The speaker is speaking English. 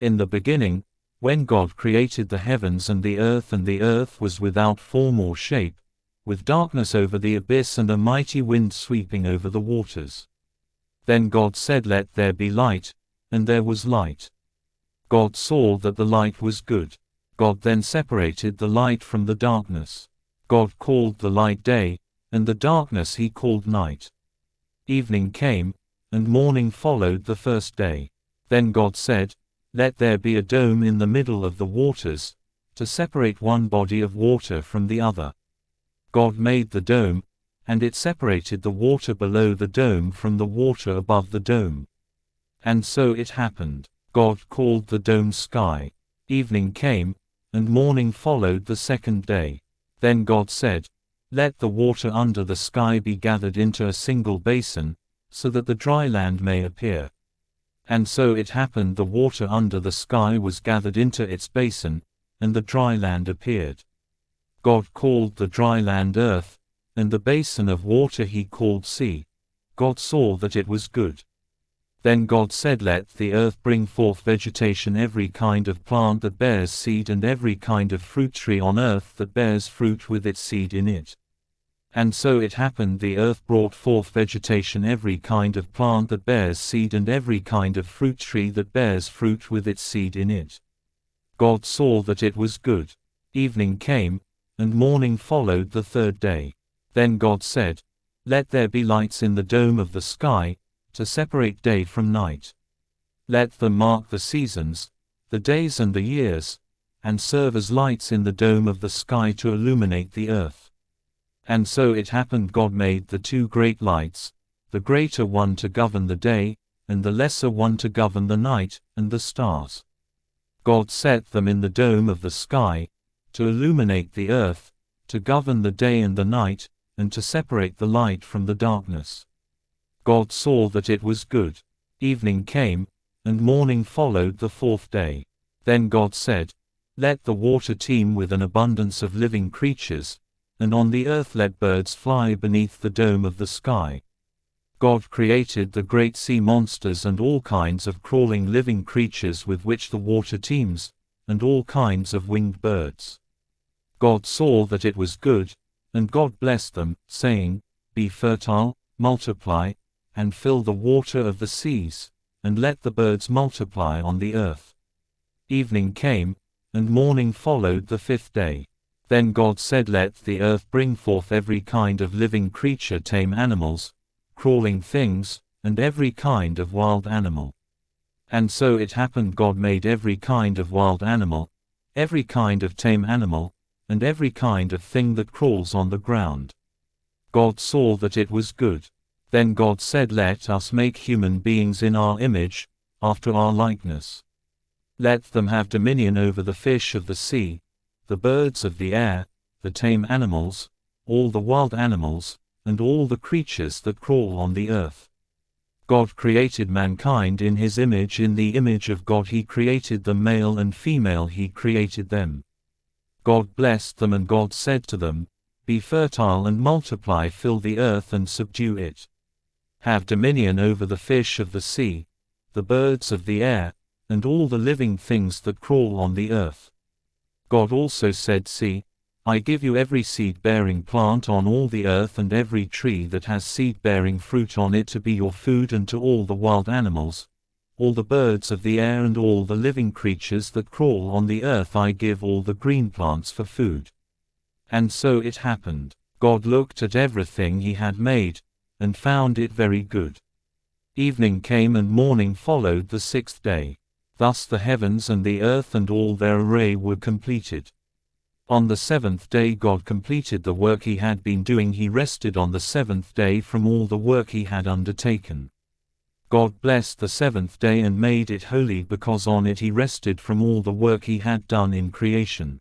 In the beginning, when God created the heavens and the earth was without form or shape, with darkness over the abyss and a mighty wind sweeping over the waters. Then God said, "Let there be light," and there was light. God saw that the light was good. God then separated the light from the darkness. God called the light day, and the darkness he called night. Evening came, and morning followed the first day. Then God said, "Let there be a dome in the middle of the waters, to separate one body of water from the other." God made the dome, and it separated the water below the dome from the water above the dome. And so it happened. God called the dome sky. Evening came, and morning followed the second day. Then God said, "Let the water under the sky be gathered into a single basin, so that the dry land may appear." And so it happened, the water under the sky was gathered into its basin, and the dry land appeared. God called the dry land earth, and the basin of water he called sea. God saw that it was good. Then God said, "Let the earth bring forth vegetation, every kind of plant that bears seed, and every kind of fruit tree on earth that bears fruit with its seed in it." And so it happened, the earth brought forth vegetation, every kind of plant that bears seed, and every kind of fruit tree that bears fruit with its seed in it. God saw that it was good. Evening came, and morning followed the third day. Then God said, "Let there be lights in the dome of the sky, to separate day from night. Let them mark the seasons, the days and the years, and serve as lights in the dome of the sky to illuminate the earth." And so it happened, God made the two great lights, the greater one to govern the day, and the lesser one to govern the night, and the stars. God set them in the dome of the sky, to illuminate the earth, to govern the day and the night, and to separate the light from the darkness. God saw that it was good. Evening came, and morning followed the fourth day. Then God said, "Let the water teem with an abundance of living creatures, and on the earth let birds fly beneath the dome of the sky." God created the great sea monsters and all kinds of crawling living creatures with which the water teems, and all kinds of winged birds. God saw that it was good, and God blessed them, saying, "Be fertile, multiply, and fill the water of the seas, and let the birds multiply on the earth." Evening came, and morning followed the fifth day. Then God said, "Let the earth bring forth every kind of living creature, tame animals, crawling things, and every kind of wild animal." And so it happened, God made every kind of wild animal, every kind of tame animal, and every kind of thing that crawls on the ground. God saw that it was good. Then God said, "Let us make human beings in our image, after our likeness. Let them have dominion over the fish of the sea, the birds of the air, the tame animals, all the wild animals, and all the creatures that crawl on the earth." God created mankind in his image, in the image of God he created them, male and female he created them. God blessed them, and God said to them, "Be fertile and multiply, fill the earth and subdue it. Have dominion over the fish of the sea, the birds of the air, and all the living things that crawl on the earth." God also said, "See, I give you every seed-bearing plant on all the earth, and every tree that has seed-bearing fruit on it, to be your food, and to all the wild animals, all the birds of the air, and all the living creatures that crawl on the earth I give all the green plants for food." And so it happened. God looked at everything he had made, and found it very good. Evening came, and morning followed the sixth day. Thus the heavens and the earth and all their array were completed. On the seventh day God completed the work he had been doing. He rested on the seventh day from all the work he had undertaken. God blessed the seventh day and made it holy, because on it he rested from all the work he had done in creation.